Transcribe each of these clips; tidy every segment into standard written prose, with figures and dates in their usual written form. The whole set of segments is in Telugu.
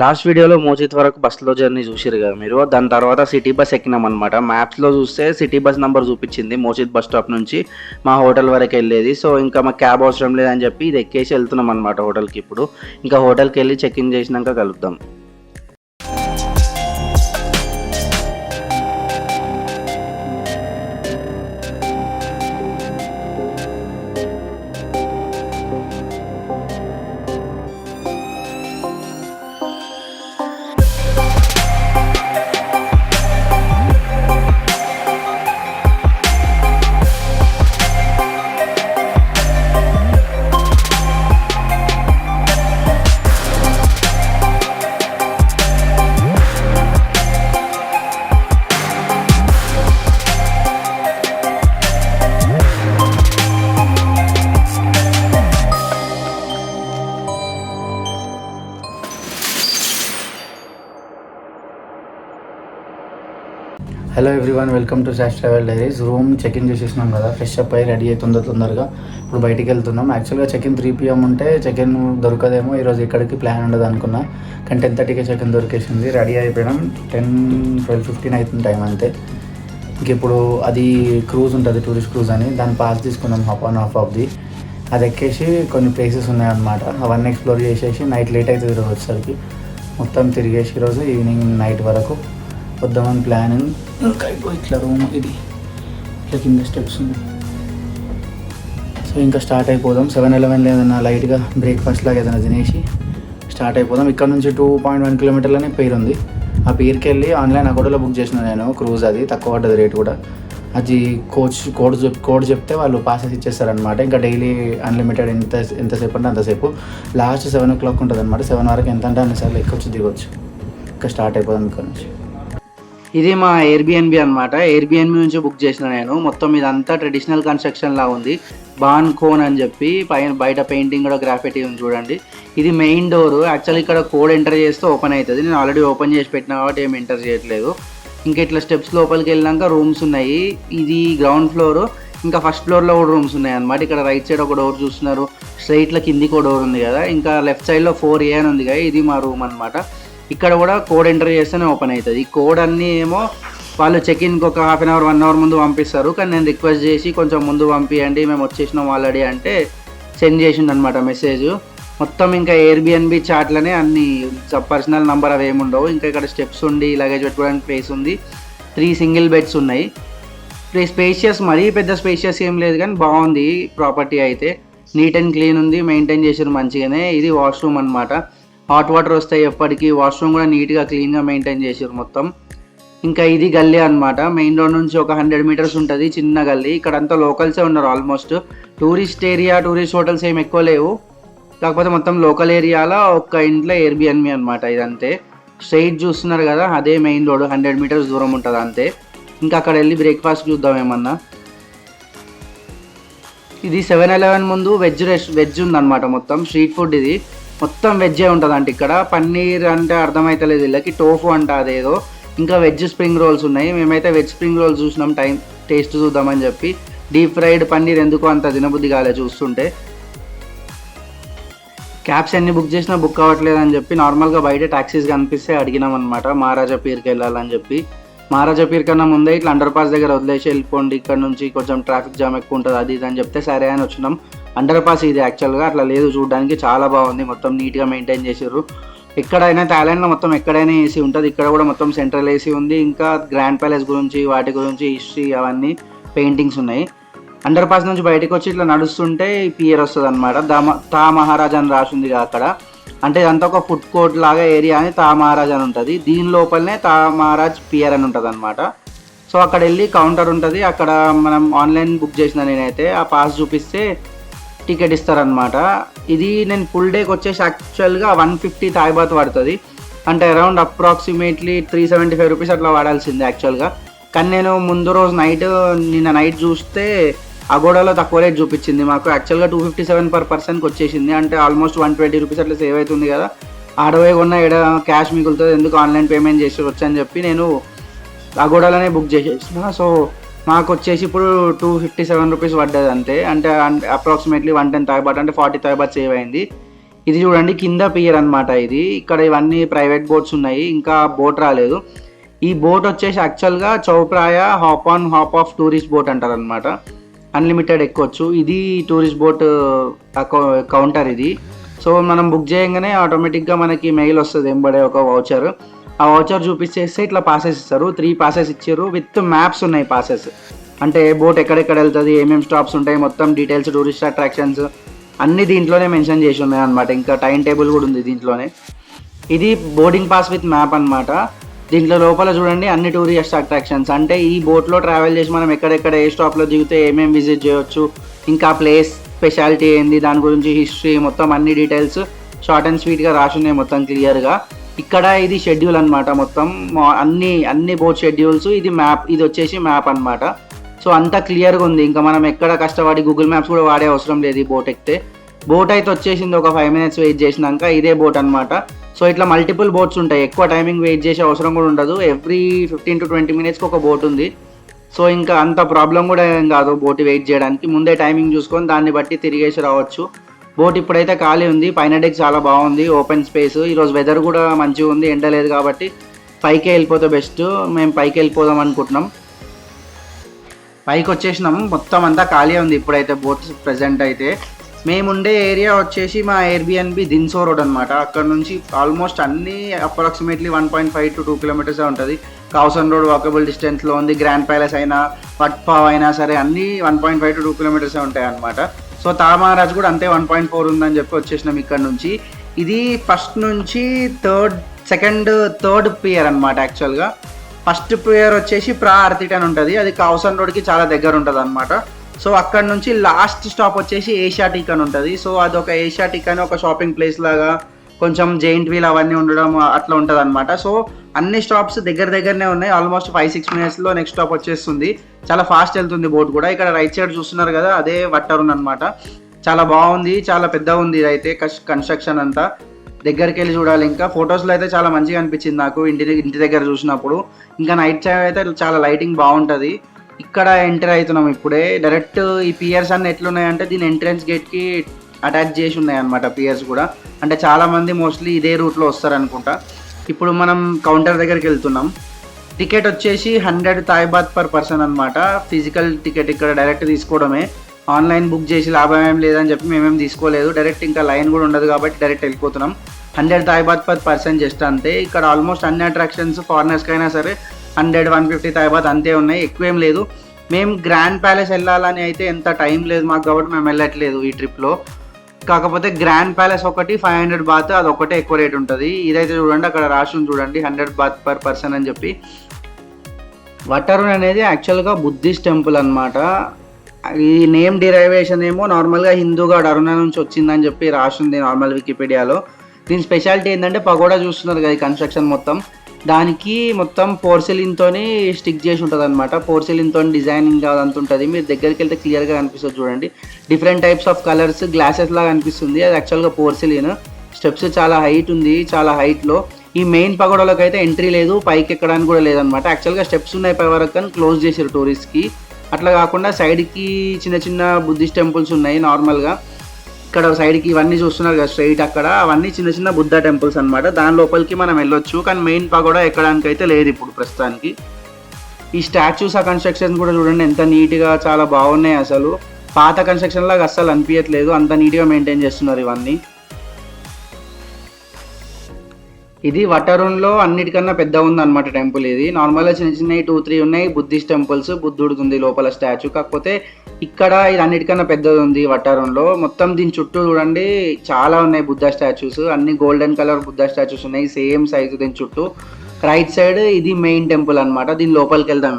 లాస్ట్ వీడియోలో మోచిత్ వరకు బస్సులో జర్నీ చూసిరు కదా మీరు. దాని తర్వాత సిటీ బస్ ఎక్కినామనమాట. మ్యాప్స్‌లో చూస్తే సిటీ బస్ నంబర్ చూపించింది మోచిత్ బస్ స్టాప్ నుంచి మా హోటల్ వరకు వెళ్ళేది. సో, ఇంకా మాకు క్యాబ్ అవసరం లేదని చెప్పి ఇది ఎక్కేసి వెళ్తున్నాం అనమాట హోటల్‌కి ఇప్పుడు. ఇంకా హోటల్‌కెళ్ళి చెక్ ఇన్ చేసినాక కలుద్దాం. Hello everyone, welcome to Sash travel diaries. Room check in చేసేసినాం కదా, ఫ్రెష్ అప్ అయ్యి రెడీ అయి తొందరగా ఇప్పుడు బయటికి వెళ్తున్నాం. యాక్చువల్గా చెక్ ఇన్ 3 PM ఉంటే చెక్ ఇన్ దొరకదేమో, ఈరోజు ఇక్కడికి ప్లాన్ ఉండదు అనుకున్నా. కానీ 10:30కి చెక్ ఇన్ దొరికేసింది. రెడీ అయిపోయినాం. 12-15 అవుతుంది టైం అంతే. ఇంక ఇప్పుడు అది క్రూజ్ ఉంటుంది, టూరిస్ట్ క్రూజ్ అని, దాని పాస్ తీసుకున్నాం హాఫ్ ఆన్ హాఫ్ ఆఫ్ది. అది ఎక్కేసి కొన్ని ప్లేసెస్ ఉన్నాయన్నమాట, అవన్నీ ఎక్స్ప్లోర్ చేసేసి నైట్ లేట్ అవుతుంది ఈరోజు వచ్చేసరికి. మొత్తం తిరిగేసి ఈరోజు ఈవినింగ్ నైట్ వరకు వద్దామని ప్లానింగ్. ఇంకా ఇట్లా రూమ్ ఇది ఇట్లా కింద స్టెప్స్ ఉంది. సో ఇంకా స్టార్ట్ అయిపోదాం. 7-Eleven ఏదైనా లైట్గా బ్రేక్ఫాస్ట్ లాగా ఏదైనా తినేసి స్టార్ట్ అయిపోదాం. ఇక్కడ నుంచి 2.1 కిలోమీటర్లనే పేరు ఉంది. ఆ పేరుకి వెళ్ళి ఆన్లైన్ అకౌంట్లో బుక్ చేసిన నేను క్రూజ్. అది తక్కువ పడ్డది రేట్ కూడా. అది కోడ్ చెప్తే వాళ్ళు పాసెస్ ఇచ్చేస్తారనమాట. ఇంకా డైలీ అన్లిమిటెడ్ ఎంతసేపు అంటే అంతసేపు. లాస్ట్ 7 o'clock ఉంటుంది అనమాట. 7 వరకు ఎంత అంటే అన్నిసార్లు ఎక్కొచ్చు దిగొచ్చు. ఇంకా స్టార్ట్ అయిపోదాం ఇక్కడ నుంచి. ఇది మా ఎయిర్బిఎన్బి అనమాట. ఎయిర్బిఎన్బి నుంచి బుక్ చేసిన నేను. మొత్తం ఇదంతా ట్రెడిషనల్ కన్స్ట్రక్షన్ లా ఉంది. బాన్ కోన్ అని చెప్పి బయట పెయింటింగ్ కూడా గ్రాఫిటీ ఉంది చూడండి. ఇది మెయిన్ డోర్. యాక్చువల్లీ ఇక్కడ కోడ్ ఎంటర్ చేస్తే ఓపెన్ అవుతుంది. నేను ఆల్రెడీ ఓపెన్ చేసి పెట్టిన కాబట్టి ఏం ఎంటర్ చేయట్లేదు. ఇంకా ఇట్లా స్టెప్స్ లోపలికి వెళ్ళాక రూమ్స్ ఉన్నాయి. ఇది గ్రౌండ్ ఫ్లోర్. ఇంకా ఫస్ట్ ఫ్లోర్లో కూడా రూమ్స్ ఉన్నాయి అనమాట. ఇక్కడ రైట్ సైడ్ ఒక డోర్ చూస్తున్నారు, స్ట్రైట్లో కిందికి ఒక డోర్ ఉంది కదా. ఇంకా లెఫ్ట్ సైడ్లో 4A అని ఉంది కదా, ఇది మా రూమ్ అనమాట. ఇక్కడ కూడా కోడ్ ఎంటర్ చేస్తేనే ఓపెన్ అవుతుంది. ఈ కోడ్ అన్నీ ఏమో వాళ్ళు చెక్ ఇన్కి ఒక 1/2 hour 1 hour ముందు పంపిస్తారు. కానీ నేను రిక్వెస్ట్ చేసి కొంచెం ముందు పంపించండి, మేము వచ్చేసినాం ఆల్రెడీ అంటే సెండ్ చేసిండు అనమాట మెసేజ్. మొత్తం ఇంకా ఎయిర్బిఎన్బి చాట్లనే అన్ని పర్సనల్ నెంబర్ అవి ఏమి ఉండవు. ఇంకా ఇక్కడ స్టెప్స్ ఉండి లగేజ్ పెట్టుకోవడానికి ప్లేస్ ఉంది. 3 సింగిల్ బెడ్స్ ఉన్నాయి. స్పేషియస్, మరీ పెద్ద స్పేషియస్ ఏం లేదు కానీ బాగుంది ప్రాపర్టీ అయితే. నీట్ అండ్ క్లీన్ ఉంది, మెయింటైన్ చేసారు మంచిగానే. ఇది వాష్రూమ్ అనమాట. హాట్ వాటర్ వస్తాయి ఎప్పటికీ. వాష్రూమ్ కూడా నీట్గా క్లీన్గా మెయింటైన్ చేసారు మొత్తం. ఇంకా ఇది గల్లీ అనమాట. మెయిన్ రోడ్ నుంచి ఒక 100 meters ఉంటుంది, చిన్న గల్లీ. ఇక్కడ అంతా లోకల్సే ఉన్నారు almost. Tourist area, tourist hotels ఏమి ఎక్కువ లేవు. కాకపోతే మొత్తం లోకల్ ఏరియాలో ఒక్క ఇంట్లో ఎయిర్బిఎన్బి అనమాట. ఇదంతే. స్ట్రైట్ చూస్తున్నారు కదా, అదే మెయిన్ రోడ్. 100 meters దూరం ఉంటుంది అంతే. ఇంకా అక్కడ వెళ్ళి బ్రేక్ఫాస్ట్ చూద్దాం ఏమన్నా. ఇది 7-Eleven ముందు వెజ్ ఉందన్నమాట. మొత్తం స్ట్రీట్ ఫుడ్ ఇది. మొత్తం వెజ్జే ఉంటుంది అంటే ఇక్కడ. పన్నీర్ అంటే అర్థమవుతలేదు వీళ్ళకి, టోఫు అంట అదేదో. ఇంకా వెజ్ స్ప్రింగ్ రోల్స్ ఉన్నాయి. మేమైతే వెజ్ స్ప్రింగ్ రోల్స్ చూసినాం టేస్ట్ చూద్దామని చెప్పి. డీప్ ఫ్రైడ్ పన్నీర్ ఎందుకో అంత తినబుద్ధి కాలే చూస్తుంటే. క్యాబ్స్ ఎన్ని బుక్ చేసినా బుక్ అవ్వట్లేదు అని చెప్పి నార్మల్గా బయట ట్యాక్సీస్ కనిపిస్తే అడిగినాం అనమాట, మహారాజా పీర్కి వెళ్ళాలని చెప్పి. మహారాజా పీర్ కన్నా ముందే ఇట్లా అండర్ పాస్ దగ్గర వదిలేసి వెళ్ళిపోండి, ఇక్కడ నుంచి కొంచెం ట్రాఫిక్ జామ్ ఎక్కువ ఉంటుంది అది ఇది అని చెప్తే సరే అని వచ్చినాం. అండర్ పాస్ ఇది యాక్చువల్గా అట్లా లేదు, చూడడానికి చాలా బాగుంది. మొత్తం నీట్గా మెయింటైన్ చేసారు. ఎక్కడైనా థాయిలాండ్లో మొత్తం ఎక్కడైనా ఏసీ ఉంటుంది. ఇక్కడ కూడా మొత్తం సెంట్రల్ ఏసీ ఉంది. ఇంకా గ్రాండ్ ప్యాలెస్ గురించి వాటి గురించి హిస్టరీ అవన్నీ పెయింటింగ్స్ ఉన్నాయి. అండర్ పాస్ నుంచి బయటకు వచ్చి ఇట్లా నడుస్తుంటే పియర్ వస్తుంది అనమాట. తా మహారాజా అని రాసింది అక్కడ. అంటే ఇదంతా ఒక ఫుడ్ కోర్ట్ లాగా ఏరియా అని తా మహారాజ్ అని ఉంటుంది. దీని లోపలనే తా మహారాజ్ పియర్ అని ఉంటుంది అనమాట. సో అక్కడ వెళ్ళి కౌంటర్ ఉంటుంది, అక్కడ మనం ఆన్లైన్ బుక్ చేసిన నేనైతే ఆ పాస్ చూపిస్తే టికెట్ ఇస్తారనమాట. ఇది నేను ఫుల్ డేకి వచ్చేసి యాక్చువల్గా 150 థాయ్ బాత్ పడుతుంది. అంటే అరౌండ్ అప్రాక్సిమేట్లీ 375 రూపీస్ అట్లా వాడాల్సిందే యాక్చువల్గా. కానీ నేను ముందు రోజు నిన్న నైట్ చూస్తే అగోడాలో తక్కువ రేట్ చూపించింది మాకు. యాక్చువల్గా 257 per personకి వచ్చేసింది. అంటే ఆల్మోస్ట్ 120 రూపీస్ అట్లా సేవ్ అవుతుంది కదా. ఆడవే కొన్న ఎడ క్యాష్ మిగులుతుంది, ఎందుకు ఆన్లైన్ పేమెంట్ చేసి వచ్చని చెప్పి నేను అగోడాలోనే బుక్ చేసేసిన. సో మాకు వచ్చేసి ఇప్పుడు 257 రూపీస్ పడ్డది అంతే. అంటే అప్రాక్సిమేట్లీ 110 థాయ్ బాత్ అంటే 40 థాయ్ బాత్ సేవ్ అయింది. ఇది చూడండి కింద పియర్ అనమాట. ఇది ఇక్కడ ఇవన్నీ ప్రైవేట్ బోట్స్ ఉన్నాయి, ఇంకా బోట్ రాలేదు. ఈ బోట్ వచ్చేసి యాక్చువల్గా Chao Phraya hop on hop off tourist boat అంటారు అనమాట. అన్లిమిటెడ్ ఎక్కొచ్చు. ఇది టూరిస్ట్ బోట్ కౌంటర్ ఇది. సో మనం బుక్ చేయగానే ఆటోమేటిక్గా మనకి మెయిల్ వస్తుంది ఎంబడే ఒక వౌచర్. ఆ వౌచర్ చూపించేస్తే ఇట్లా పాసెస్ ఇస్తారు. 3 పాసెస్ ఇచ్చారు, విత్ మ్యాప్స్ ఉన్నాయి పాసెస్. అంటే బోట్ ఎక్కడెక్కడ వెళ్తుంది, ఏమేమి స్టాప్స్ ఉంటాయి, మొత్తం డీటెయిల్స్, టూరిస్ట్ అట్రాక్షన్స్ అన్నీ దీంట్లోనే మెన్షన్ చేసి ఉన్నాయి అనమాట. ఇంకా టైం టేబుల్ కూడా ఉంది దీంట్లోనే. ఇది బోర్డింగ్ పాస్ విత్ మ్యాప్ అనమాట. దీంట్లో లోపల చూడండి అన్ని టూరిస్ట్ అట్రాక్షన్స్, అంటే ఈ బోట్లో ట్రావెల్ చేసి మనం ఎక్కడెక్కడ ఏ స్టాప్లో దిగితే ఏమేమి విజిట్ చేయొచ్చు, ఇంకా ప్లేస్ స్పెషాలిటీ ఏంది, దాని గురించి హిస్టరీ, మొత్తం అన్ని డీటెయిల్స్ షార్ట్ అండ్ స్వీట్గా రాసి ఉన్నాయి మొత్తం క్లియర్గా. ఇక్కడ ఇది షెడ్యూల్ అనమాట, మొత్తం అన్ని బోట్ షెడ్యూల్స్. ఇది మ్యాప్, ఇది వచ్చేసి మ్యాప్ అనమాట. సో అంతా క్లియర్గా ఉంది. ఇంకా మనం ఎక్కడ కష్టపడి గూగుల్ మ్యాప్స్ కూడా వాడే అవసరం లేదు ఈ బోట్ ఎక్కితే. బోట్ అయితే వచ్చేసింది, ఒక 5 minutes వెయిట్ చేసినాక ఇదే బోట్ అనమాట. సో ఇట్లా మల్టిపుల్ బోట్స్ ఉంటాయి, ఎక్కువ టైమింగ్ వెయిట్ చేసే అవసరం కూడా ఉండదు. ఎవ్రీ 15 to 20 minutesకి ఒక బోట్ ఉంది. సో ఇంకా అంత ప్రాబ్లం కూడా ఏం కాదు బోట్ వెయిట్ చేయడానికి. ముందే టైమింగ్ చూసుకొని దాన్ని బట్టి తిరిగేసి రావచ్చు. బోట్ ఇప్పుడైతే ఖాళీ ఉంది. పైన డెక్ చాలా బాగుంది, ఓపెన్ స్పేస్. ఈరోజు వెదర్ కూడా మంచిగా ఉంది, ఎండ లేదు కాబట్టి పైకే వెళ్ళిపోతే బెస్ట్. మేము పైకి వెళ్ళిపోదాం అనుకుంటున్నాం. పైకి వచ్చేసినాం, మొత్తం అంతా ఖాళీ ఉంది ఇప్పుడైతే బోట్ ప్రెజెంట్ అయితే. మేముండే ఏరియా వచ్చేసి మా ఎయిర్బిఎన్బి దిన్సో రోడ్ అనమాట. అక్కడ నుంచి ఆల్మోస్ట్ అన్నీ అప్రాక్సిమేట్లీ 1.5 to 2 kilometers ఉంటుంది. కౌసన్ రోడ్ వాకబుల్ డిస్టెన్స్లో ఉంది. గ్రాండ్ ప్యాలెస్ అయినా పట్పావ్ అయినా సరే అన్నీ 1.5 to 2 kilometers ఉంటాయి అనమాట. సో తామరాజ్ కూడా అంతే 1.4 ఉందని చెప్పి వచ్చేసినాం ఇక్కడ నుంచి. ఇది ఫస్ట్ నుంచి థర్డ్ పియర్ అనమాట. యాక్చువల్గా ఫస్ట్ పియర్ వచ్చేసి ప్రా అర్తిటన్ ఉంటుంది, అది కౌసన్ రోడ్కి చాలా దగ్గర ఉంటుంది అనమాట. సో అక్కడ నుంచి లాస్ట్ స్టాప్ వచ్చేసి ఏషియాటిక్ అని ఉంటుంది. సో అదొక ఏషియాటిక్ అని ఒక షాపింగ్ ప్లేస్ లాగా, కొంచెం జైంట్ వీల్ అవన్నీ ఉండడం అట్లా ఉంటుంది అనమాట. సో అన్ని స్టాప్స్ దగ్గరనే ఉన్నాయి. ఆల్మోస్ట్ 5-6 minutesలో నెక్స్ట్ స్టాప్ వచ్చేస్తుంది. చాలా ఫాస్ట్ వెళ్తుంది బోట్ కూడా. ఇక్కడ రైట్ సైడ్ చూస్తున్నారు కదా, అదే వట్టరున్ అనమాట. చాలా బాగుంది, చాలా పెద్దగా ఉంది ఇదైతే. కన్స్ట్రక్షన్ అంతా దగ్గరికి వెళ్ళి చూడాలి. ఇంకా ఫొటోస్లో అయితే చాలా మంచిగా అనిపించింది నాకు ఇంటి దగ్గర చూసినప్పుడు. ఇంకా నైట్ టైం అయితే చాలా లైటింగ్ బాగుంటుంది. ఇక్కడ ఎంటర్ అవుతున్నాం ఇప్పుడే. డైరెక్ట్ ఈ పియర్స్ అన్ని ఎట్లున్నాయంటే దీని ఎంట్రన్స్ గేట్కి అటాచ్ చేసి ఉన్నాయి అనమాట పియర్స్ కూడా. అంటే చాలామంది మోస్ట్లీ ఇదే రూట్లో వస్తారనుకుంటా. ఇప్పుడు మనం కౌంటర్ దగ్గరికి వెళ్తున్నాం. టికెట్ వచ్చేసి 100 Thai baht per person అనమాట. ఫిజికల్ టికెట్ ఇక్కడ డైరెక్ట్ తీసుకోవడమే. ఆన్లైన్ బుక్ చేసి లాభం ఏం లేదని చెప్పి మేమేం తీసుకోలేదు. డైరెక్ట్ ఇంకా లైన్ కూడా ఉండదు కాబట్టి డైరెక్ట్ వెళ్ళిపోతున్నాం. 100 Thai baht per person just అంతే. ఇక్కడ ఆల్మోస్ట్ అన్ని అట్రాక్షన్స్ ఫారినర్స్కి అయినా సరే 100-150 Thai baht అంతే ఉన్నాయి, ఎక్కువేం లేదు. మేము గ్రాండ్ ప్యాలెస్ వెళ్ళాలని అయితే ఎంత టైం లేదు మాకు కాబట్టి మేము వెళ్ళట్లేదు ఈ ట్రిప్లో. కాకపోతే గ్రాండ్ ప్యాలెస్ ఒకటి 500 baht, అది ఒకటే ఎక్కువ రేట్ ఉంటుంది. ఇదైతే చూడండి అక్కడ రాసి చూడండి 100 baht per person అని చెప్పి. వట్టరున్ అనేది యాక్చువల్గా బుద్ధిస్ట్ టెంపుల్ అనమాట. ఈ నేమ్ డిరైవేషన్ ఏమో నార్మల్గా హిందూగాడ్ అరుణ నుంచి వచ్చిందని చెప్పి రాసింది నార్మల్ వికీపీడియాలో. దీని స్పెషాలిటీ ఏంటంటే పగోడా చూస్తున్నారు కదా, కన్స్ట్రక్షన్ మొత్తం దానికి మొత్తం పోర్సిలిన్తోని స్టిక్ చేసి ఉంటుంది అనమాట. పోర్సిలిన్తో డిజైనింగ్ అదంతా ఉంటుంది. మీరు దగ్గరికి వెళ్తే క్లియర్గా కనిపిస్తుంది చూడండి. Different types of colours glasses లాగా అనిపిస్తుంది. అది యాక్చువల్గా పోర్సిలిన్. స్టెప్స్ చాలా హైట్ ఉంది, చాలా హైట్లో. ఈ మెయిన్ పగోడాలకు అయితే ఎంట్రీ లేదు, పైకి ఎక్కడానికి కూడా లేదనమాట. యాక్చువల్గా స్టెప్స్ ఉన్నాయి పై వరకు కానీ క్లోజ్ చేశారు టూరిస్ట్కి. అట్లా కాకుండా సైడ్కి చిన్న చిన్న బుద్ధిస్ట్ టెంపుల్స్ ఉన్నాయి నార్మల్గా. ఇక్కడ సైడ్కి ఇవన్నీ చూస్తున్నారు కదా స్ట్రైట్, అక్కడ అవన్నీ చిన్న చిన్న బుద్ధ టెంపుల్స్ అనమాట. దాని లోపలికి మనం వెళ్ళొచ్చు, కానీ మెయిన్ పగోడా ఎక్కడానికి అయితే లేదు ఇప్పుడు ప్రస్తుతానికి. ఈ స్టాచ్యూస్ ఆ కన్స్ట్రక్షన్ కూడా చూడండి ఎంత నీట్గా, చాలా బాగున్నాయి. అసలు పాత కన్స్ట్రక్షన్ లాగా అస్సలు అనిపించట్లేదు, అంత నీట్గా మెయింటైన్ చేస్తున్నారు ఇవన్నీ. ఇది వట్టరున్లో అన్నిటికన్నా పెద్ద ఉందన్నమాట టెంపుల్. ఇది నార్మల్గా చిన్న చిన్నవి 2-3 ఉన్నాయి బుద్ధిస్ట్ టెంపుల్స్. బుద్ధుడిది ఉంది లోపల స్టాచ్యూ, కాకపోతే ఇక్కడ ఇది అన్నిటికన్నా పెద్దది ఉంది వట్టరున్లో. మొత్తం దీని చుట్టూ చూడండి చాలా ఉన్నాయి బుద్ధ స్టాచ్యూస్, అన్ని గోల్డెన్ కలర్ బుద్ధ స్టాచ్యూస్ ఉన్నాయి, సేమ్ సైజు దీని చుట్టూ. రైట్ సైడ్ ఇది మెయిన్ టెంపుల్ అనమాట. దీని లోపలికి వెళ్దాం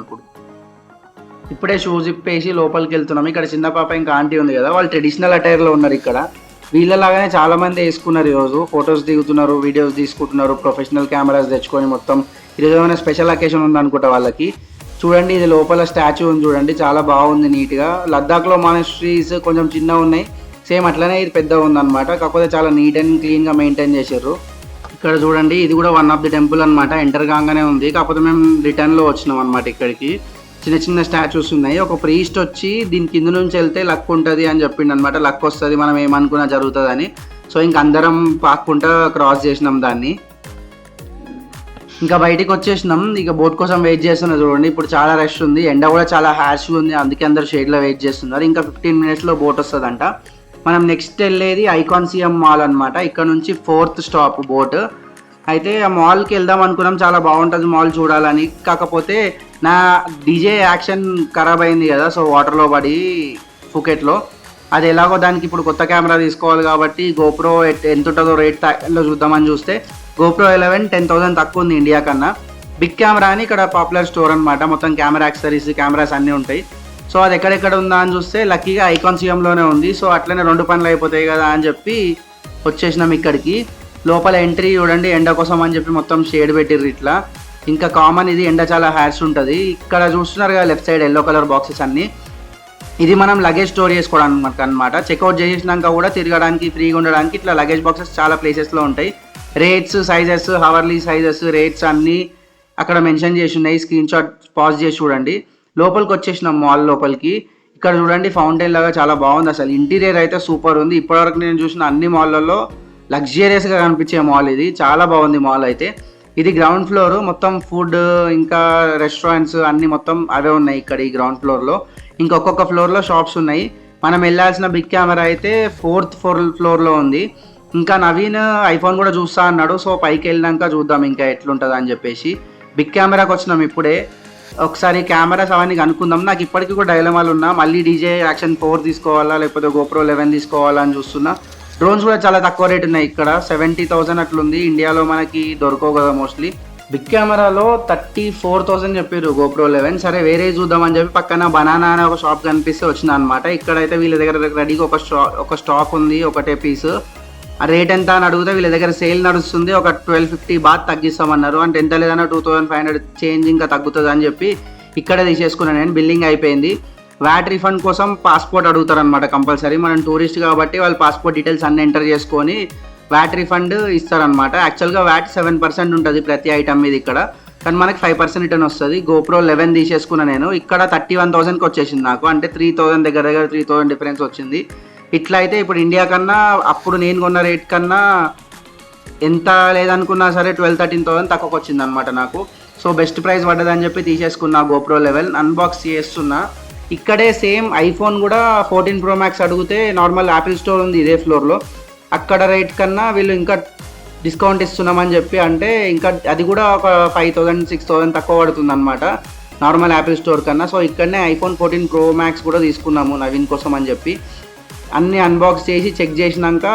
ఇప్పుడే షూస్ ఇప్పేసి లోపలికి వెళ్తున్నాం. ఇక్కడ చిన్న పాప ఇంకా ఆంటీ ఉంది కదా, వాళ్ళు ట్రెడిషనల్ అటైర్లో ఉన్నారు. ఇక్కడ వీళ్ళలాగానే చాలా మంది వేసుకున్నారు ఈరోజు, ఫొటోస్ దిగుతున్నారు, వీడియోస్ తీసుకుంటున్నారు, ప్రొఫెషనల్ కెమెరాస్ తెచ్చుకొని. మొత్తం ఈరోజు ఏమైనా స్పెషల్ అకేషన్ ఉందనుకుంటా వాళ్ళకి. చూడండి ఇది లోపల స్టాచ్యూ ఉంది చూడండి, చాలా బాగుంది నీట్గా. లద్దాఖ్లో మానస్ట్రీస్ కొంచెం చిన్నగా ఉన్నాయి, సేమ్ అట్లనే ఇది పెద్దగా ఉందన్నమాట. కాకపోతే చాలా నీట్ అండ్ క్లీన్గా మెయింటైన్ చేశారు. ఇక్కడ చూడండి ఇది కూడా వన్ ఆఫ్ ది టెంపుల్ అనమాట. ఎంటర్ కాగానే ఉంది, కాకపోతే మేము రిటర్న్లో వచ్చినాం అనమాట. ఇక్కడికి చిన్న చిన్న స్టాచ్యూస్ ఉన్నాయి. ఒక ప్రీస్ట్ వచ్చి దీని కింద నుంచి వెళ్తే లక్ ఉంటుంది అని చెప్పిండు అనమాట. లక్ వస్తుంది, మనం ఏమనుకున్నా జరుగుతుంది అని. సో ఇంక అందరం పాక్కుంటా క్రాస్ చేసినాం దాన్ని. ఇంకా బయటికి వచ్చేసినాం. ఇక బోట్ కోసం వెయిట్ చేస్తున్నా చూడండి. ఇప్పుడు చాలా రష్ ఉంది, ఎండ కూడా చాలా హ్యాష్గా ఉంది, అందుకే అందరు షేడ్లో వెయిట్ చేస్తున్నారు. ఇంకా 15 minutesలో బోట్ వస్తుందంట. మనం నెక్స్ట్ వెళ్ళేది ఐకాన్సియం మాల్ అనమాట. ఇక్కడ నుంచి 4th స్టాప్ బోట్. అయితే ఆ మాల్కి వెళ్దాం అనుకున్నాం, చాలా బాగుంటుంది మాల్ చూడాలని. కాకపోతే నా డీజే యాక్షన్ ఖరాబ్ అయింది కదా, సో వాటర్లో పడి ఫుకెట్లో. అది ఎలాగో దానికి ఇప్పుడు కొత్త కెమెరా తీసుకోవాలి కాబట్టి గోప్రో ఎంత ఉంటుందో రేట్ చూద్దామని చూస్తే GoPro 11 10,000 తక్కువ ఉంది ఇండియా కన్నా. బిగ్ కెమెరా అని ఇక్కడ పాపులర్ స్టోర్ అనమాట. మొత్తం కెమెరా యాక్సెసరీస్, కెమెరాస్ అన్నీ ఉంటాయి. సో అది ఎక్కడెక్కడ ఉందా అని చూస్తే లక్కీగా ఐకాన్సియంలోనే ఉంది. సో అట్లనే 2 పనులు అయిపోతాయి కదా అని చెప్పి వచ్చేసినాం ఇక్కడికి. లోపల ఎంట్రీ చూడండి, ఎండ కోసం అని చెప్పి మొత్తం షేడ్ పెట్టిర్రు ఇట్లా. ఇంకా కామన్ ఇది, ఎండ చాలా హ్యార్స్ ఉంటుంది. ఇక్కడ చూస్తున్నారు కదా left side yellow colour boxes అన్నీ, ఇది మనం లగేజ్ స్టోర్ చేసుకోవడానికి అనమాట. చెక్అవుట్ చేసినాక కూడా తిరగడానికి ఫ్రీగా ఉండడానికి ఇట్లా లగేజ్ బాక్సెస్ చాలా ప్లేసెస్లో ఉంటాయి. Rates, sizes, hourly sizes, rates అన్నీ అక్కడ మెన్షన్ చేసి ఉన్నాయి. స్క్రీన్ షాట్ పాజ్ చేసి చూడండి. లోపలికి వచ్చేసినాం మాల్ లోపలికి. ఇక్కడ చూడండి ఫౌంటైన్ లాగా చాలా బాగుంది. అసలు ఇంటీరియర్ అయితే సూపర్ ఉంది. ఇప్పటివరకు నేను చూసిన అన్ని మాల్లలో లగ్జరియస్గా కనిపించే మాల్ ఇది. చాలా బాగుంది మాల్ అయితే. ఇది గ్రౌండ్ ఫ్లోర్, మొత్తం ఫుడ్ ఇంకా రెస్టారెంట్స్ అన్నీ మొత్తం అవే ఉన్నాయి ఇక్కడ ఈ గ్రౌండ్ ఫ్లోర్లో. ఇంకొక ఫ్లోర్లో షాప్స్ ఉన్నాయి. మనం వెళ్ళాల్సిన బిగ్ కెమెరా అయితే 4th ఫ్లోర్లో ఉంది. ఇంకా నవీన్ ఐఫోన్ కూడా చూస్తా అన్నాడు. సో పైకి వెళ్ళినాక చూద్దాం ఇంకా ఎట్లుంటుంది అని చెప్పేసి. బిగ్ కెమెరాకి వచ్చినాం ఇప్పుడే. ఒకసారి కెమెరాస్ అవన్నీ కనుక్కుందాం. నాకు ఇప్పటికీ కూడా డైలమాలు ఉన్నా, మళ్ళీ డీజే యాక్షన్ 4 తీసుకోవాలా లేకపోతే GoPro 11 తీసుకోవాలా అని చూస్తున్నా. డ్రోన్స్ కూడా చాలా తక్కువ రేట్ ఉన్నాయి ఇక్కడ, 70,000 అట్లుంది. ఇండియాలో మనకి దొరకవు కదా మోస్ట్లీ. బిగ్ కెమెరాలో 34,000 చెప్పారు GoPro 11. సరే వేరే చూద్దామని చెప్పి పక్కన బనానా అనే ఒక షాప్ కనిపిస్తే వచ్చిన అనమాట. ఇక్కడైతే వీళ్ళ దగ్గర రెడీగా ఒక స్టాక్ ఉంది, ఒకటే పీస్. ఆ రేట్ ఎంత అని అడిగితే వీళ్ళ దగ్గర సేల్ నడుస్తుంది, ఒక 1250 బాత్ తగ్గిస్తామన్నారు. అంటే ఎంత లేదన్నా 2500 చేంజ్ ఇంకా తగ్గుతుంది అని చెప్పి ఇక్కడే తీసేసుకున్నాను నేను. బిల్లింగ్ అయిపోయింది. వ్యాట్ రిఫండ్ కోసం పాస్పోర్ట్ అడుగుతారనమాట కంపల్సరీ. మనం టూరిస్ట్ కాబట్టి వాళ్ళు పాస్పోర్ట్ డీటెయిల్స్ అన్నీ ఎంటర్ చేసుకొని వ్యాట్ రిఫండ్ ఇస్తారనమాట. యాక్చువల్గా వ్యాట్ 7% ఉంటుంది ప్రతి ఐటమ్ మీద ఇక్కడ, కానీ మనకి 5% రిటర్న్ వస్తుంది. GoPro 11 తీసేసుకున్నా నేను. ఇక్కడ 31,000కి వచ్చేసింది నాకు, అంటే 3,000 దగ్గర 3,000 డిఫరెన్స్ వచ్చింది. ఇట్లా అయితే ఇప్పుడు ఇండియా కన్నా అప్పుడు నేను కొన్న రేట్ కన్నా ఎంత లేదనుకున్నా సరే 12-13,000 తక్కువకి వచ్చింది అనమాట నాకు. సో బెస్ట్ ప్రైస్ పడ్డదని చెప్పి తీసేసుకున్నా GoPro 11. అన్బాక్స్ చేస్తున్నా. ఇక్కడే సేమ్ ఐఫోన్ కూడా 14 Pro Max అడిగితే నార్మల్ యాపిల్ స్టోర్ ఉంది ఇదే ఫ్లోర్లో, అక్కడ రేట్ కన్నా వీళ్ళు ఇంకా డిస్కౌంట్ ఇస్తున్నామని చెప్పి అంటే ఇంకా అది కూడా ఒక 5,000-6,000 తక్కువ పడుతుంది అనమాట నార్మల్ యాపిల్ స్టోర్ కన్నా. సో ఇక్కడనే ఐఫోన్ 14 Pro Max కూడా తీసుకున్నాము నవీన్ కోసం అని చెప్పి. అన్నీ అన్బాక్స్ చేసి చెక్ చేసినాక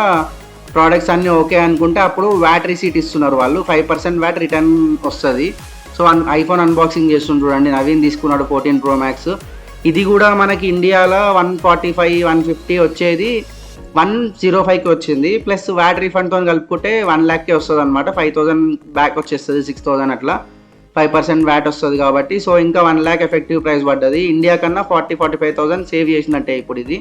ప్రోడక్ట్స్ అన్నీ ఓకే అనుకుంటే అప్పుడు వ్యాట్ రిసీట్ ఇస్తున్నారు వాళ్ళు. 5% వ్యాట్ రిటర్న్ వస్తుంది. సో ఐఫోన్ అన్బాక్సింగ్ చేస్తుంది చూడండి. నవీన్ తీసుకున్నాడు 14 Pro Max. ఇది కూడా మనకి ఇండియాలో 145-150 వచ్చేది 105కి వచ్చింది. ప్లస్ వ్యాట్ రిఫండ్తో కలుపుకుంటే 1 lakhకే వస్తుంది అనమాట. 5,000 బ్యాక్ వచ్చేస్తుంది, 6,000 అట్లా. 5% వ్యాట్ వస్తుంది కాబట్టి. సో ఇంకా 1 lakh ఎఫెక్టివ్ ప్రైస్ పడ్డది. ఇండియా కన్నా 40-45,000 సేవ్ చేసినట్టే ఇప్పుడు ఇది.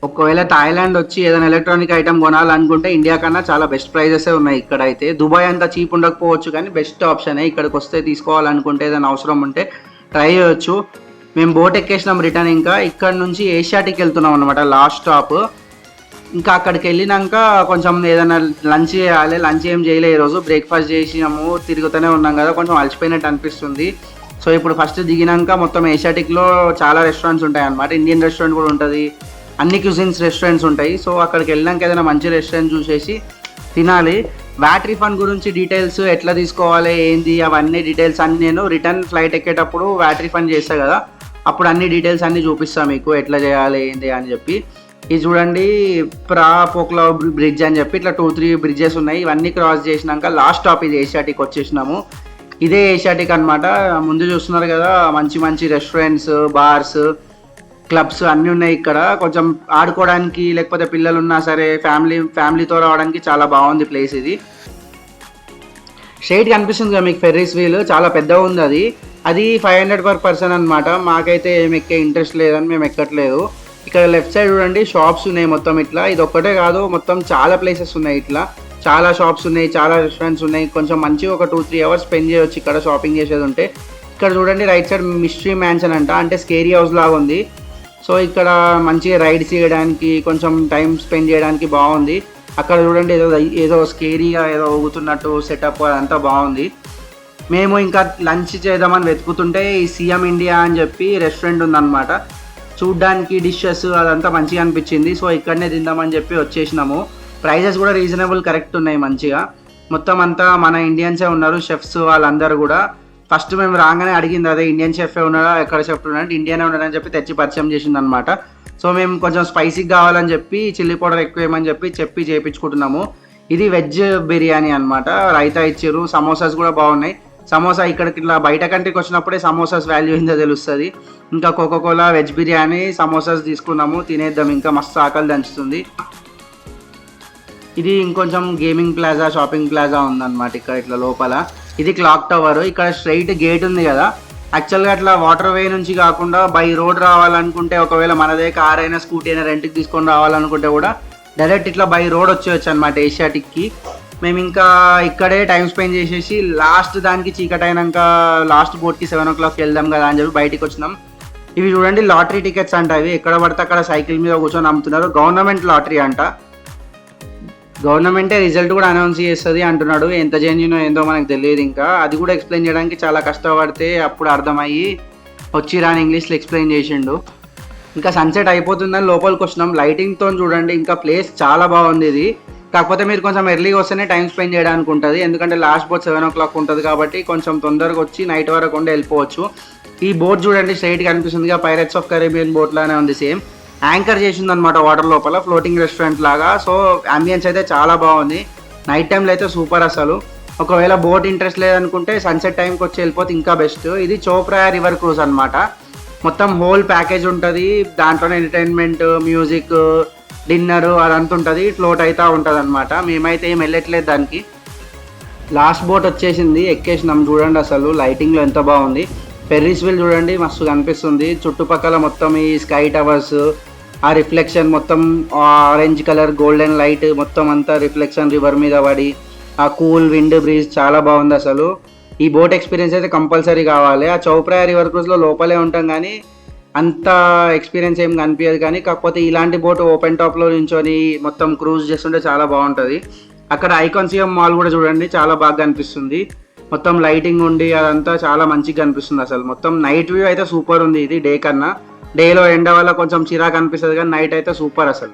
ఒకవేళ థాయిలాండ్ వచ్చి ఏదైనా ఎలక్ట్రానిక్ ఐటమ్ కొనాలనుకుంటే ఇండియా కన్నా చాలా బెస్ట్ ప్రైజెసే ఉన్నాయి ఇక్కడ అయితే. దుబాయ్ అంతా చీప్ ఉండకపోవచ్చు కానీ బెస్ట్ ఆప్షనే. ఇక్కడికి వస్తే తీసుకోవాలనుకుంటే ఏదైనా అవసరం ఉంటే ట్రై చేయొచ్చు. మేము బోట్ ఎక్కేసినాం రిటర్న్. ఇంకా ఇక్కడ నుంచి ఏషియాటిక్ వెళ్తున్నాం అనమాట లాస్ట్ స్టాప్. ఇంకా అక్కడికి వెళ్ళినాక కొంచెం ఏదైనా లంచ్ చేయాలి. లంచ్ ఏం చేయలే ఈరోజు, బ్రేక్ఫాస్ట్ చేసినాము, తిరుగుతూనే ఉన్నాం కదా, కొంచెం అలసిపోయినట్టు అనిపిస్తుంది. సో ఇప్పుడు ఫస్ట్ దిగినాక మొత్తం ఏషియాటిక్లో చాలా రెస్టారెంట్స్ ఉంటాయి అనమాట. ఇండియన్ రెస్టారెంట్ కూడా ఉంటుంది, అన్ని క్యూజిన్స్ రెస్టారెంట్స్ ఉంటాయి. సో అక్కడికి వెళ్ళినాక ఏదైనా మంచి రెస్టారెంట్ చూసేసి తినాలి. వ్యాట్ రిఫండ్ గురించి డీటెయిల్స్ ఎట్లా తీసుకోవాలి ఏంది అవన్నీ డీటెయిల్స్ అన్నీ నేను రిటర్న్ ఫ్లైట్ ఎక్కేటప్పుడు వ్యాట్ రిఫండ్ చేస్తా కదా, అప్పుడు అన్ని డీటెయిల్స్ అన్నీ చూపిస్తాను మీకు ఎట్లా చేయాలి ఏంది అని చెప్పి. ఇది చూడండి పోక్లా బ్రిడ్జ్ అని చెప్పి ఇట్లా 2-3 బ్రిడ్జెస్ ఉన్నాయి. ఇవన్నీ క్రాస్ చేసినాక లాస్ట్ స్టాప్ ఇది ఏషియాటిక్ వచ్చేసినాము. ఇదే ఏషియాటిక్ అనమాట. ముందు చూస్తున్నారు కదా మంచి మంచి రెస్టారెంట్స్, బార్స్, క్లబ్స్ అన్నీ ఉన్నాయి ఇక్కడ. కొంచెం ఆడుకోవడానికి లేకపోతే పిల్లలు ఉన్నా సరే ఫ్యామిలీతో రావడానికి చాలా బాగుంది ప్లేస్ ఇది. స్ట్రైట్ కనిపిస్తుంది కదా మీకు ఫెర్రీస్ వీల్, చాలా పెద్దగా ఉంది. అది 500 per person అనమాట. మాకైతే ఏమి ఎక్కే ఇంట్రెస్ట్ లేదని మేము ఎక్కట్లేదు. ఇక్కడ లెఫ్ట్ సైడ్ చూడండి షాప్స్ ఉన్నాయి మొత్తం ఇట్లా. ఇది ఒక్కటే కాదు, మొత్తం చాలా ప్లేసెస్ ఉన్నాయి ఇట్లా. చాలా షాప్స్ ఉన్నాయి, చాలా రెస్టారెంట్స్ ఉన్నాయి. కొంచెం మంచిగా ఒక 2-3 hours స్పెండ్ చేయొచ్చు ఇక్కడ షాపింగ్ చేసేది ఉంటే. ఇక్కడ చూడండి రైట్ సైడ్ మిస్టరీ మ్యాన్షన్ అంట, అంటే స్కేరీ హౌస్ లాగా ఉంది. సో ఇక్కడ మంచిగా రైడ్స్ చేయడానికి కొంచెం టైం స్పెండ్ చేయడానికి బాగుంది. అక్కడ చూడండి ఏదో ఏదో స్కేరీగా ఏదో ఊగుతున్నట్టు సెటప్ అదంతా బాగుంది. మేము ఇంకా లంచ్ చేద్దామని వెతుకుతుంటే ఈ సీఎం ఇండియా అని చెప్పి రెస్టారెంట్ ఉందన్నమాట. చూడ్డానికి డిషెస్ అదంతా మంచిగా అనిపించింది. సో ఇక్కడనే తిందామని చెప్పి వచ్చేసినాము. ప్రైజెస్ కూడా రీజనబుల్ కరెక్ట్ ఉన్నాయి మంచిగా. మొత్తం అంతా మన ఇండియన్సే ఉన్నారు షెఫ్స్ వాళ్ళందరూ కూడా. ఫస్ట్ మేము రాగానే అడిగింది అదే ఇండియన్ షెఫే ఉన్నాడా ఎక్కడ షెఫ్ ఉన్నాడంటే ఇండియనే ఉన్నాడని చెప్పి తెచ్చి పరిచయం చేసింది అనమాట. సో మేము కొంచెం స్పైసీగా కావాలని చెప్పి చిల్లీ పౌడర్ ఎక్కువ వేయమని చెప్పి చేయించుకుంటున్నాము. ఇది వెజ్ బిర్యానీ అనమాట. రైతా ఇచ్చారు, సమోసాస్ కూడా బాగున్నాయి. సమోసా ఇక్కడికి ఇట్లా బయట కంట్రీకి వచ్చినప్పుడే సమోసాస్ వాల్యూ ఏందో తెలుస్తుంది. ఇంకా కోకోకోలా వెజ్ బిర్యానీ సమోసాస్ తీసుకున్నాము, తినేద్దాం ఇంకా మస్తు ఆకలి దంచుతుంది. ఇది ఇంకొంచెం గేమింగ్ ప్లాజా షాపింగ్ ప్లాజా ఉందన్నమాట ఇక్కడ ఇట్లా లోపల. ఇది క్లాక్ టవర్. ఇక్కడ స్ట్రైట్ గేట్ ఉంది కదా, యాక్చువల్గా అట్లా వాటర్ వే నుంచి కాకుండా బై రోడ్ రావాలనుకుంటే ఒకవేళ మనదే కార్ అయినా స్కూటీ అయినా రెంట్కి తీసుకొని రావాలనుకుంటే కూడా డైరెక్ట్ ఇట్లా బై రోడ్ వచ్చేయచ్చు అనమాట ఏషియాటిక్కి. మేము ఇంకా ఇక్కడే టైం స్పెండ్ చేసేసి లాస్ట్ దానికి చీకటి అయినాక లాస్ట్ బోట్కి 7 o'clock వెళ్దాం కదా అని చెప్పి బయటికి వచ్చినాం. ఇవి చూడండి లాటరీ టికెట్స్ అంట. ఇవి ఎక్కడ పడితే అక్కడ సైకిల్ మీద కూర్చొని అమ్ముతున్నారు. గవర్నమెంట్ లాటరీ అంట. గవర్నమెంటే రిజల్ట్ కూడా అనౌన్స్ చేస్తుంది అంటున్నాడు. ఎంత జెన్యూనో ఏందో మనకు తెలియదు. ఇంకా అది కూడా ఎక్స్ప్లెయిన్ చేయడానికి చాలా కష్టపడితే అప్పుడు అర్థమయ్యి వచ్చి రాని ఇంగ్లీష్లో ఎక్స్ప్లెయిన్ చేసిండు. ఇంకా సన్సెట్ అయిపోతుందని లోపలికి వచ్చినాం. లైటింగ్తో చూడండి ఇంకా ప్లేస్ చాలా బాగుంది ఇది. కాకపోతే మీరు కొంచెం ఎర్లీగా వస్తేనే టైం స్పెండ్ చేయడానికి ఉంటుంది. ఎందుకంటే లాస్ట్ బోట్ 7 o'clock ఉంటుంది కాబట్టి కొంచెం తొందరగా వచ్చి నైట్ వరకు ఉండి వెళ్ళిపోవచ్చు. ఈ బోట్ చూడండి స్ట్రైట్గా కనిపిస్తుందిగా, పైరట్స్ ఆఫ్ కరేబియన్ బోట్ లానే ఉంది. సేమ్ యాంకర్ చేసింది అనమాట వాటర్ లోపల, ఫ్లోటింగ్ రెస్టారెంట్ లాగా. సో అంబియన్స్ అయితే చాలా బాగుంది. నైట్ టైంలో అయితే సూపర్ అసలు. ఒకవేళ బోట్ ఇంట్రెస్ట్ లేదనుకుంటే సన్సెట్ టైంకి వచ్చి వెళ్ళిపోతే ఇంకా బెస్ట్. ఇది చోప్రా రివర్ క్రూజ్ అనమాట. మొత్తం హోల్ ప్యాకేజ్ ఉంటుంది. దాంట్లోనే ఎంటర్టైన్మెంట్, మ్యూజిక్, డిన్నర్ అదంతా ఉంటుంది. ఫ్లోట్ అవుతూ ఉంటుంది అనమాట. మేమైతే ఏం వెళ్ళట్లేదు దానికి. లాస్ట్ బోట్ వచ్చేసింది, ఎక్కేసినాం. చూడండి అసలు లైటింగ్లో ఎంత బాగుంది. ఫెర్రీస్ వీల్ చూడండి మస్తు కనిపిస్తుంది. చుట్టుపక్కల మొత్తం ఈ స్కై టవర్స్, ఆ రిఫ్లెక్షన్ మొత్తం ఆరెంజ్ కలర్ గోల్డెన్ లైట్ మొత్తం అంతా రిఫ్లెక్షన్ రివర్ మీద పడి ఆ కూల్ విండ్ బ్రీజ్ చాలా బాగుంది అసలు. ఈ బోట్ ఎక్స్పీరియన్స్ అయితే కంపల్సరీ కావాలి. ఆ చౌప్రా రివర్ క్రూజ్లో లోపలే ఉంటాం కానీ అంత ఎక్స్పీరియన్స్ ఏం కనిపించదు. కానీ కాకపోతే ఇలాంటి బోట్ ఓపెన్ టాప్లో నించొని మొత్తం క్రూజ్ చేస్తుంటే చాలా బాగుంటుంది. అక్కడ ఐకాన్సియం మాల్ కూడా చూడండి చాలా బాగా కనిపిస్తుంది. మొత్తం లైటింగ్ ఉండి అదంతా చాలా మంచిగా కనిపిస్తుంది అసలు. మొత్తం నైట్ వ్యూ అయితే సూపర్ ఉంది ఇది డే కన్నా. డేలో ఎండ వల్ల కొంచెం చిరాకు అనిపిస్తుంది కానీ నైట్ అయితే సూపర్ అసలు.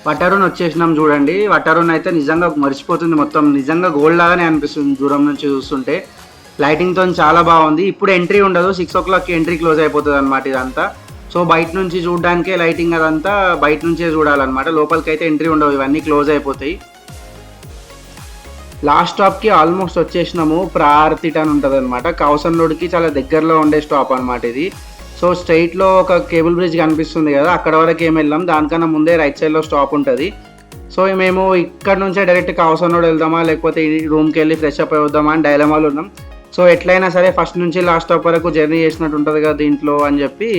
వటరూన్ వచ్చేసినాం చూడండి. వటరూన్ అయితే నిజంగా మర్చిపోతుంది, మొత్తం నిజంగా గోల్డ్ లాగానే అనిపిస్తుంది దూరం నుంచి చూస్తుంటే. లైటింగ్తో చాలా బాగుంది. ఇప్పుడు ఎంట్రీ ఉండదు, 6 o'clock ఎంట్రీ క్లోజ్ అయిపోతుంది అనమాట ఇదంతా. సో బయట నుంచి చూడడానికే లైటింగ్ అదంతా బయట నుంచే చూడాలన్నమాట. లోపలికి అయితే ఎంట్రీ ఉండవు, ఇవన్నీ క్లోజ్ అయిపోతాయి. లాస్ట్ స్టాప్కి ఆల్మోస్ట్ వచ్చేసినాము. ప్రార్థిట్ అని ఉంటుంది అనమాట. కౌసన్ రోడ్కి చాలా దగ్గరలో ఉండే స్టాప్ అనమాట ఇది. సో స్ట్రైట్లో ఒక కేబుల్ బ్రిడ్జ్ కనిపిస్తుంది కదా, అక్కడ వరకు ఏం వెళ్ళాం. దానికన్నా ముందే రైట్ సైడ్లో స్టాప్ ఉంటుంది. సో మేము ఇక్కడ నుంచే డైరెక్ట్ కౌసన్ రోడ్ వెళ్దామా లేకపోతే ఈ రూమ్కి వెళ్ళి ఫ్రెష్ అప్ అవుదామా అని డైలమాలో ఉన్నాం. సో ఎట్లయినా సరే ఫస్ట్ నుంచి లాస్ట్ స్టాప్ వరకు జర్నీ చేసినట్టు ఉంటుంది కదా దీంట్లో అని చెప్పి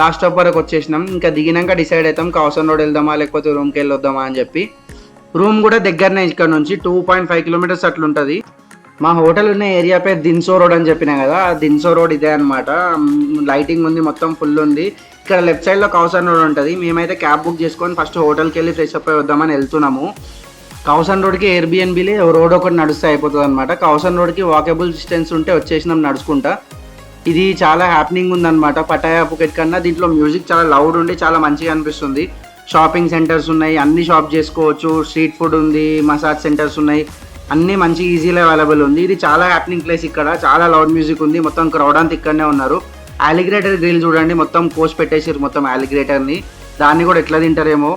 లాస్ట్ స్టాప్ వరకు వచ్చేసినాం. ఇంకా దిగినాక డిసైడ్ అవుతాం కౌసన్ రోడ్ వెళ్దామా లేకపోతే రూమ్కి వెళ్ళి వద్దామా అని చెప్పి. రూమ్ కూడా దగ్గరనే, ఇక్కడ నుంచి 2.5 kilometers అట్లుంటుంది. మా హోటల్ ఉన్న ఏరియా పేరు దిన్సో రోడ్ అని చెప్పినా కదా, దిన్సో రోడ్ ఇదే అనమాట. లైటింగ్ ఉంది, మొత్తం ఫుల్ ఉంది. ఇక్కడ లెఫ్ట్ సైడ్లో కౌసన్ రోడ్ ఉంటుంది. మేమైతే క్యాబ్ బుక్ చేసుకొని ఫస్ట్ హోటల్కి వెళ్ళి ఫ్రెష్ అప్ అయి వద్దామని వెళ్తున్నాము. కౌసన్ రోడ్కి ఎయిర్బిఎన్బీలే రోడ్ ఒకటి నడుస్తే అయిపోతుంది అనమాట. కౌసన్ రోడ్కి వాకబుల్ డిస్టెన్స్ ఉంటే వచ్చేసినాం నడుచుకుంటా. ఇది చాలా హ్యాపెనింగ్ ఉందన్నమాట పటాయా పూకెట్ కన్నా. దీంట్లో మ్యూజిక్ చాలా లౌడ్ ఉండి చాలా మంచిగా అనిపిస్తుంది. షాపింగ్ సెంటర్స్ ఉన్నాయి, అన్ని షాప్ చేసుకోవచ్చు. స్ట్రీట్ ఫుడ్ ఉంది, మసాజ్ సెంటర్స్ ఉన్నాయి, అన్నీ మంచి ఈజీలో అవైలబుల్ ఉంది. ఇది చాలా హ్యాపెనింగ్ ప్లేస్. ఇక్కడ చాలా లౌడ్ మ్యూజిక్ ఉంది. మొత్తం క్రౌడ్ అంతా ఇక్కడనే ఉన్నారు. అలిగ్రేటర్ గ్రిల్ చూడండి, మొత్తం కోసి పెట్టేసారు మొత్తం అలిగ్రేటర్ని. దాన్ని కూడా ఎట్లా తింటారేమో.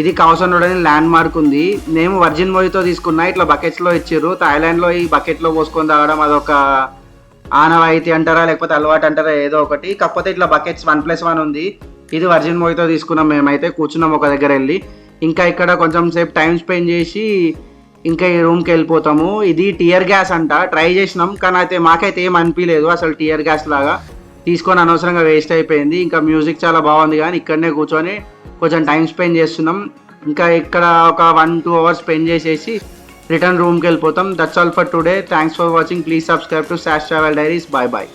ఇది కౌసన్ రోడ్ అని ల్యాండ్ మార్క్ ఉంది. మేము వర్జిన్ మొయితో తీసుకున్నా, ఇట్లా బకెట్స్లో ఇచ్చారు. థాయిలాండ్లో ఈ బకెట్లో పోసుకొని తాగడం అదొక ఆనవాయితీ అంటారా లేకపోతే అలవాటు అంటారా ఏదో ఒకటి. కాకపోతే ఇట్లా బకెట్స్ 1+1 ఉంది. ఇది వర్జిన్ మొయితో తీసుకున్నాం. మేమైతే కూర్చున్నాం ఒక దగ్గర వెళ్ళి. ఇంకా ఇక్కడ కొంచెం సేపు టైం స్పెండ్ చేసి ఇంకా ఈ రూమ్కి వెళ్ళిపోతాము. ఇది టియర్ గ్యాస్ అంట, ట్రై చేసినాం కానీ అయితే మాకైతే ఏం అనిపించలేదు అసలు. టియర్ గ్యాస్ లాగా తీసుకొని అనవసరంగా వేస్ట్ అయిపోయింది. ఇంకా మ్యూజిక్ చాలా బాగుంది కానీ ఇక్కడనే కూర్చొని కొంచెం టైం స్పెండ్ చేస్తున్నాం. ఇంకా ఇక్కడ ఒక 1-2 hours స్పెండ్ చేసేసి రిటర్న్ రూమ్కి వెళ్ళిపోతాం. That's all for today. Thanks for watching. Please subscribe to Sash travel diaries. Bye bye.